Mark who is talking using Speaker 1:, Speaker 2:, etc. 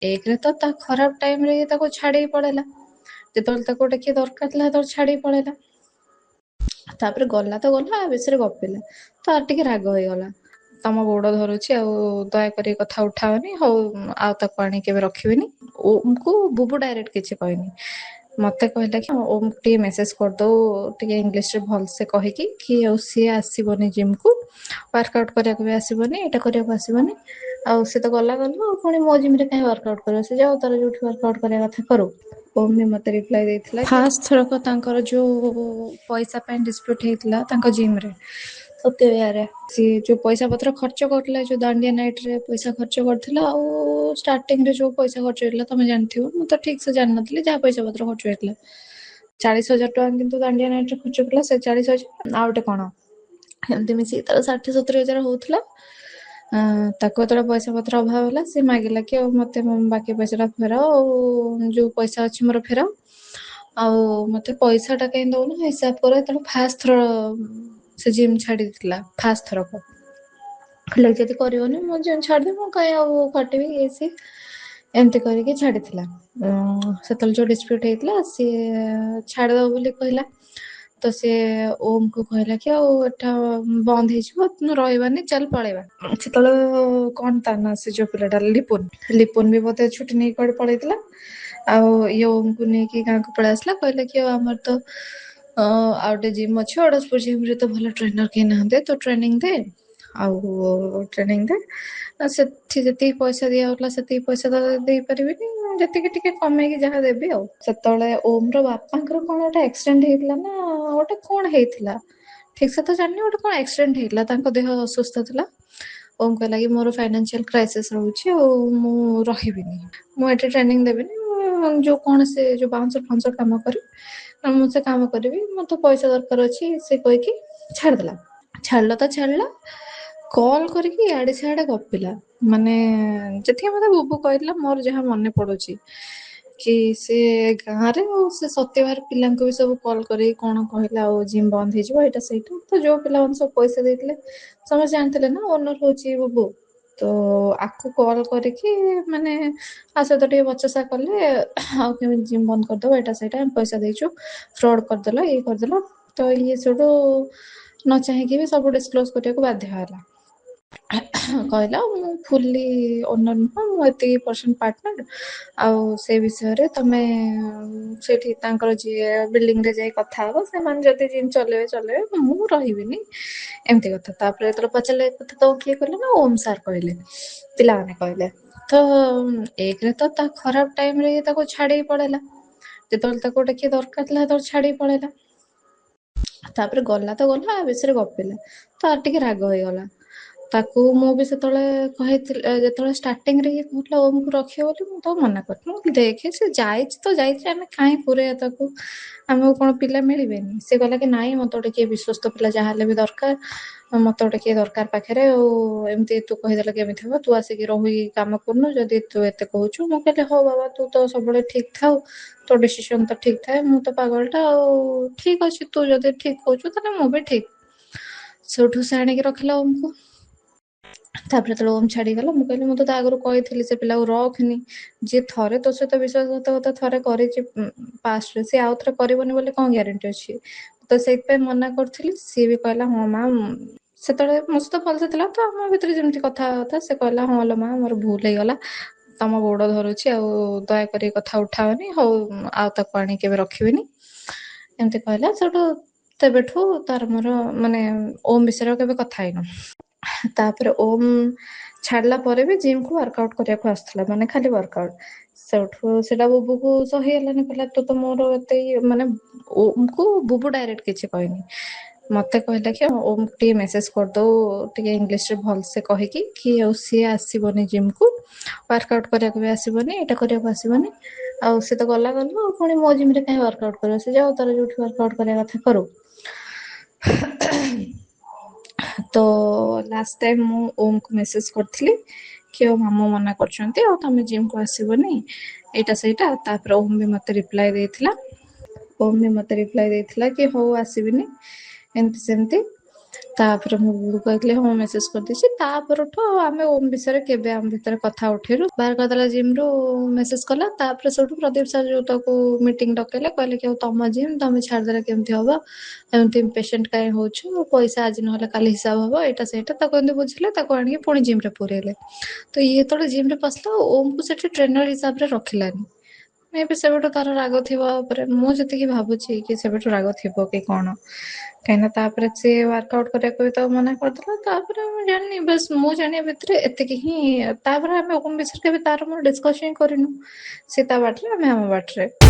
Speaker 1: ଏକରେ ତ ତା ଖରାପ ଟାଇମରେ ତାକୁ ଛାଡିକି ପଳେଇଲା, ଯେତେବେଳେ ତାକୁ ଗୋଟେ କିଏ ଦରକାର ଥିଲା ସେତେବେଳେ ଛାଡିକି ପଳେଇଲା। ତାପରେ ଗଲା ତ ଗଲା, ଆ ବିଷୟରେ ଗପିଲା, ତାର ଟିକେ ରାଗ ହେଇଗଲା। ତମ ଗୋଡ ଧରୁଛି ଆଉ ଦୟାକରି କଥା ଉଠାଅନି, ହଉ ଆଉ ତାକୁ ଆଣି କେବେ ରଖିବିନି। ଓମକୁ ବୁବୁ ଡାଇରେକ୍ଟ କିଛି କହିନି, ମତେ କହିଲା କି ଓମକୁ ଟିକେ ମେସେଜ କରିଦଉ ଟିକେ ଇଂଲିଶରେ ଭଲସେ କହିକି କି ଆଉ ସିଏ ଆସିବନି ଜିମକୁ, ୱାର୍କଆଉଟ କରିବାକୁ ବି ଆସିବନି, ଏଇଟା କରିବାକୁ ଆସିବନି। ଆଉ ସେ ତ ଗଲା ଆଉ ପୁଣି ମୋ ଜିମରେ କାହିଁ ୱାର୍କଆଉଟ କରିବ, ସେ ଯାଉ ତାର ଯୋଉଠି ୱାର୍କଆଉଟ କରିବା କଥା କରୁ। ଓମ ବି ମତେ ରିପ୍ଲାଏ ଦେଇଥିଲା ଫାର୍ଷ୍ଟ ଥରକ ତାଙ୍କର ଯୋଉ ପଇସା ପାଇଁ ଡିସ୍ପ୍ୟୁଟ ହେଇଥିଲା ତାଙ୍କ ଜିମରେ ସତ୍ୟ ବିହାରରେ, ସିଏ ଯୋଉ ପଇସା ପତ୍ର ଖର୍ଚ୍ଚ କରୁଥିଲା, ଯୋଉ ଦାଣ୍ଡିଆ ନାଇଟରେ ପଇସା ଖର୍ଚ୍ଚ କରିଥିଲା, ଆଉ ଷ୍ଟାର୍ଟିଂରେ ଯୋଉ ପଇସା ଖର୍ଚ୍ଚ ହେଇଥିଲା ତମେ ଜାଣିଥିବ, ମୁଁ ତ ଠିକ ସେ ଜାଣିନଥିଲି ଯାହା ପଇସା ପତ୍ର ଖର୍ଚ୍ଚ ହେଇଥିଲା। 40,000 ଟଙ୍କା କିନ୍ତୁ ଦାଣ୍ଡିଆ ନାଇଟରେ ଖର୍ଚ୍ଚ ହେଇଥିଲା, ସେ 40,000 ଆଉ ଗୋଟେ କଣ ଏମିତି ମିଶିକି ତାର 60-70,000 ହଉଥିଲା। ତାକୁ ଯେତେବେଳେ ପଇସା ପତ୍ର ଅଭାବ ହେଲା, ସେ ମାଗିଲା କି ଆଉ ମତେ ବାକି ପଇସାଟା ଫେରାଅ, ଆଉ ଯୋଉ ପଇସା ଅଛି ମୋର ଫେରାଅ, ଆଉ ମତେ ପଇସା ଟା କାହିଁ ଦଉନ, ହିସାବ କର। ଯେତେବେଳେ ଫାଷ୍ଟ ଥର ସେ ଜିମ୍ ଛାଡି ଦେଇଥିଲା, ଫାଷ୍ଟ ଥରକ କହିଲା ଯଦି କରିବନି ମୁଁ ଜିମ୍ ଛାଡିଦେବି, ମୁଁ କାହିଁ ଆଉ କାଟିବି ଇଏ ସିଏ ଏମିତି କରିକି ଛାଡିଥିଲା। ସେତେବେଳେ ଯୋଉ ଡିସ୍ପ୍ୟୁଟ ହେଇଥିଲା ସିଏ ଛାଡିଦବ ବୋଲି କହିଲା, ତ ସିଏ ଓମ କୁ କହିଲା କି ଆଉ ଏଟା ବନ୍ଦ ହେଇଯିବ, ରହିବାନି, ଚାଲ ପଳେଇବା। ସେତେବେଳେ କଣ ତା ନା, ସେ ଯୋଉ ପିଲାଟା ଲିପୁନ ବି ବୋଧେ ଛୁଟି ନେଇକି କୁଆଡେ ପଳେଇଥିଲା। ଆଉ ଇଏ ଓମକୁ ନେଇକି ଗାଁକୁ ପଳେଇ ଆସିଲା, କହିଲା କି ଆଉ ଆମର ତ ଆଉ ଗୋଟେ ଜିମ୍ ଅଛି, ଅଡସପୁର ଜିମ୍ ରେ ତ ଭଲ ଟ୍ରେନର କେହି ନାହାନ୍ତି, ତ ଟ୍ରେନିଂ ଦେ, ଆଉ ଟ୍ରେନିଂ ଦେ। ସେଠି ଯେତିକି ପଇସା ଦିଆ ହଉଥିଲା ସେତିକି ପଇସା ତ ଦେଇପାରିବିନି, ଯେତିକି ଟିକେ କମେଇକି ଯାହା ଦେବି ଆଉ। ସେତେବେଳେ ଓମର ବାପାଙ୍କର କଣ ଗୋଟେ ଆକ୍ସିଡେଣ୍ଟ ହେଇଥିଲା ନା ଗୋଟେ କଣ ହେଇଥିଲା ଠିକ ସେ ତ ଜାଣିନି, ଗୋଟେ କଣ ଆକ୍ସିଡେଣ୍ଟ ହେଇଥିଲା, ତାଙ୍କ ଦେହ ଅସୁସ୍ଥ ଥିଲା। ଓମ କହିଲା କି ମୋର ଫାଇନାନ୍ସିଆଲ କ୍ରାଇସିସ୍ ରହୁଛି, ଆଉ ମୁଁ ରହିବିନି, ମୁଁ ଏଠି ଟ୍ରେନିଂ ଦେବିନି, ମୁଁ ଯୋଉ କଣ ସେ ଯୋଉ ବାଉଁଶ ଫାଉଁଶ କାମ କରେ ମୁଁ ସେ କାମ କରିବି, ମତେ ପଇସା ଦରକାର ଅଛି, ସେ କହିକି ଛାଡିଦେଲା। ଛାଡିଲା ତ ଛାଡିଲା, କଲ୍ କରିକି ଇଆଡେ ସିଆଡେ ଗପିଲା, ମାନେ ଯେତିକି ମତେ ବୁବୁ କହିଥିଲା ମୋର ଯାହା ମନେ ପଡୁଛି କି ସେ ଗାଁରେ ଆଉ ସେ ସତ୍ୟଭାର ପିଲାଙ୍କୁ ବି ସବୁ କଲ୍ କରିକି କଣ କହିଲା, ଆଉ ଜିମ୍ ବନ୍ଦ ହେଇଯିବ, ଏଇଟା ସେଇଟା। ତ ଯୋଉ ପିଲାମାନେ ସବୁ ପଇସା ଦେଇଥିଲେ ସମସ୍ତେ ଜାଣିଥିଲେ ନା ଓନର ହଉଛି ବୁବୁ, ତ ଆକୁ କଲ୍ କରିକି ମାନେ ଆ ସହିତ ଟିକେ ବଚସା କଲେ, ଆଉ କେମିତି ଜିମ୍ ବନ୍ଦ କରିଦବ, ଏଇଟା ସେଇଟା, ପଇସା ଦେଇଛୁ, ଫ୍ରଡ କରିଦେଲ, ଇଏ କରିଦେଲ। ତ ଇଏ ସେଠୁ ନ ଚାହିଁକି ବି ସବୁ ଡିସକ୍ଲୋଜ କରିବାକୁ ବାଧ୍ୟ ହେଲା। କହିଲା ମୁଁ ଫୁଲି ଓନର ନୁହଁ, ମୁଁ ଏତିକି ପରସେଣ୍ଟ ପାର୍ଟନର, ଆଉ ସେ ବିଷୟରେ ତମେ ସେଠି ତାଙ୍କର ଯିଏ ବିଲ୍ଡିଂରେ ଯାଇ କଥା ହବ, ସେମାନେ ଯଦି ଜିମ୍ ଚଲେଇବେ ଚଲେଇବେ, ମୁଁ ରହିବିନି, ଏମିତି କଥା। ତାପରେ ଯେତେବେଳେ ପଚାରିଲେ ଏ କଥା ତ କିଏ କହିଲେ ନା ଓମ ସାର୍ କହିଲେ, ପିଲାମାନେ କହିଲେ। ତ ଏକରେ ତ ତା ଖରାପ ଟାଇମରେ ତାକୁ ଛାଡିକି ପଳେଇଲା, ଯେତେବେଳେ ତାକୁ ଗୋଟେ କିଏ ଦରକାର ଥିଲା ସେତେବେଳେ ଛାଡିକି ପଳେଇଲା। ତାପରେ ଗଲା ତ ଗଲା, ଆ ବିଷୟରେ ଗପିଲା, ତାର ଟିକେ ରାଗ ହେଇଗଲା। ତାକୁ ମୁଁ ବି ସେତେବେଳେ କହିଥିଲି, ଯେତେବେଳେ ଷ୍ଟାର୍ଟିଂରେ ଇଏ କହୁଥିଲା ଓମକୁ ରଖିବ ବୋଲି, ମୁଁ ତାକୁ ମନା କରିଥିଲି, ମୁଁ ଦେଖେ ସେ ଯାଇଛି ତ ଯାଇଛି, ଆମେ କାହିଁ ପୁରେଇବା ତାକୁ, ଆମକୁ କଣ ପିଲା ମିଳିବେନି। ସେ କହିଲା କି ନାଇଁ ମତେ ଗୋଟେ କିଏ ବିଶ୍ୱସ୍ତ ପିଲା ଯାହାହେଲେ ବି ଦରକାର, ମତେ ଗୋଟେ କିଏ ଦରକାର ପାଖରେ, ଆଉ ଏମିତି ତୁ କହିଦେଲେ କେମିତି ହବ, ତୁ ଆସିକି ରହିକି କାମ କରୁନୁ ଯଦି ତୁ ଏତେ କହୁଛୁ। ମୁଁ କହିଲି ହଉ ବାବା, ତୁ ତ ସବୁବେଳେ ଠିକ ଥାଉ, ତୋ ଡିସିସନ ତ ଠିକ ଥାଏ, ମୁଁ ତ ପାଗଳଟା, ଆଉ ଠିକ ଅଛି, ତୁ ଯଦି ଠିକ କହୁଛୁ ତାହେଲେ ମୁଁ ବି ଠିକ। ସେଉଠୁ ସେ ଆଣିକି ରଖିଲା ଓମକୁ। ତାପରେ ଯେତେବେଳେ ଓମ ଛାଡିଗଲା, ମୁଁ କହିଲି ମୁଁ ତ ତା ଆଗରୁ କହିଥିଲି ସେ ପିଲାକୁ ରଖନି, ଯିଏ ଥରେ ତୋ ସହିତ ବିଶ୍ୱାସଘାତକତା ଥରେ କରିଛି ପାଷ୍ଟରେ, ସେ ଆଉ ଥରେ କରିବନି ବୋଲି କଣ ଗ୍ୟାରେଣ୍ଟି ଅଛି, ତ ସେଇଥିପାଇଁ ମନା କରୁଥିଲି। ସିଏ ବି କହିଲା ହଁ ମା, ସେତେବେଳେ ମୋ ସହିତ ଭଲସେ ଥିଲା ତ, ଆମ ଭିତରେ ଯେମିତି କଥା କଥା, ସେ କହିଲା ହଁ ଲୋ ମା ମୋର ଭୁଲ ହେଇଗଲା, ତମ ଗୋଡ ଧରୁଛି, ଆଉ ଦୟାକରି କଥା ଉଠାଅନି, ହଉ ଆଉ ତାକୁ ଆଣି କେବେ ରଖିବିନି, ଏମିତି କହିଲା। ସେଠୁ ତେବେଠୁ ତାର ମୋର ମାନେ ଓମ ବିଷୟରେ କେବେ କଥା ହେଇନୁ। ତାପରେ ଓମ ଛାଡିଲା ପରେ ବି ଜିମ୍ କୁ ୱାର୍କଆଉଟ କରିବାକୁ ଆସୁଥିଲା, ମାନେ ଖାଲି ୱାର୍କଆଉଟ। ସେଠୁ ସେଟା ବୁବୁକୁ ସହି ହେଲାନି, କହିଲା ତୁ ତ ମୋର ଏତେ ମାନେ ଓମକୁ ବୁବୁ ଡାଇରେକ୍ଟ କିଛି କହିନି, ମତେ କହିଲା କି ଓମକୁ ଟିକେ ମେସେଜ କରିଦଉ ଟିକେ ଇଂଲିଶରେ ଭଲସେ କହିକି କି ଆଉ ସିଏ ଆସିବନି ଜିମକୁ, ୱାର୍କଆଉଟ କରିବାକୁ ବି ଆସିବନି, ଏଇଟା କରିବାକୁ ଆସିବନି। ଆଉ ସେ ତ ଗଲା ଆଉ ପୁଣି ମୋ ଜିମରେ କାହିଁ ୱାର୍କଆଉଟ କରିବ, ସେ ଯାଉ ତାର ଯୋଉଠି ୱାର୍କଆଉଟ କରିବା କଥା କରୁ। ତ ଲାଷ୍ଟ ଟାଇମ ମୁଁ ଓମକୁ ମେସେଜ କରିଥିଲି କି ଆଉ ମାମୁଁ ମନା କରୁଛନ୍ତି, ଆଉ ତମେ ଜିମକୁ ଆସିବନି, ଏଇଟା ସେଇଟା। ତାପରେ ଓମ ବି ମତେ ରିପ୍ଲାଏ ଦେଇଥିଲା କି ହଉ ଆସିବିନି, ଏମିତି ସେମିତି। ତାପରେ ମୋ ବୋଉ କହିଲେ ହଁ ମେସେଜ କରିଦେଇଛି। ତାପରଠୁ ଆମେ ଓମ୍ ବିଷୟରେ କେବେ ଆମ ଭିତରେ କଥା ଉଠେଇଲୁ। ବାହାର କରିଦେଲା ଜିମ୍ ରୁ ମେସେଜ କଲା। ତାପରେ ସେଠୁ ପ୍ରଦୀପ ସାର୍ ଯୋଉ ତାକୁ ମିଟିଂ ଡକେଇଲେ, କହିଲେ କି ଆଉ ତମ ଜିମ୍ ତମେ ଛାଡ଼ିଦେଲେ କେମିତି ହବ, ଏମିତି ପେସେଣ୍ଟ କାହିଁ ହଉଛୁ, ପଇସା ଆଜି ନହେଲେ କାଲି ହିସାବ ହବ, ଏଇଟା ସେଇଟା ତାକୁ ଏମିତି ବୁଝିଲେ। ତାକୁ ଆଣିକି ପୁଣି ଜିମ୍ ରେ ପୁରେଇଲେ। ତ ଇଏ ଯେତେବେଳେ ଜିମ୍ ରେ ପଶିଲା, ଓମ୍ କୁ ସେଠି ଟ୍ରେନର ହିସାବରେ ରଖିଲାନି। ମେ ବି ସେବେଠୁ ତାର ରାଗ ଥିବ ଉପରେ, ମୁଁ ଯେତିକି ଭାବୁଛି କି ସେବେଠୁ ରାଗ ଥିବ କି କଣ। କାହିଁକିନା ତାପରେ ସେ ୱାର୍କ ଆଉଟ୍ କରିବାକୁ ବି ତାକୁ ମନା କରିଦେଲା। ତାପରେ ମୁଁ ଜାଣିନି, ବାସ୍ ମୁଁ ଜାଣିବା ଭିତରେ ଏତିକି ହିଁ। ତାପରେ ଆମେ ଓମ୍ ବିଷୟରେ କେବେ ତାର ମୋର ଡିସ୍କସ୍ ହିଁ କରିନୁ। ସେ ତା ବାଟରେ, ଆମେ ଆମ ବାଟରେ।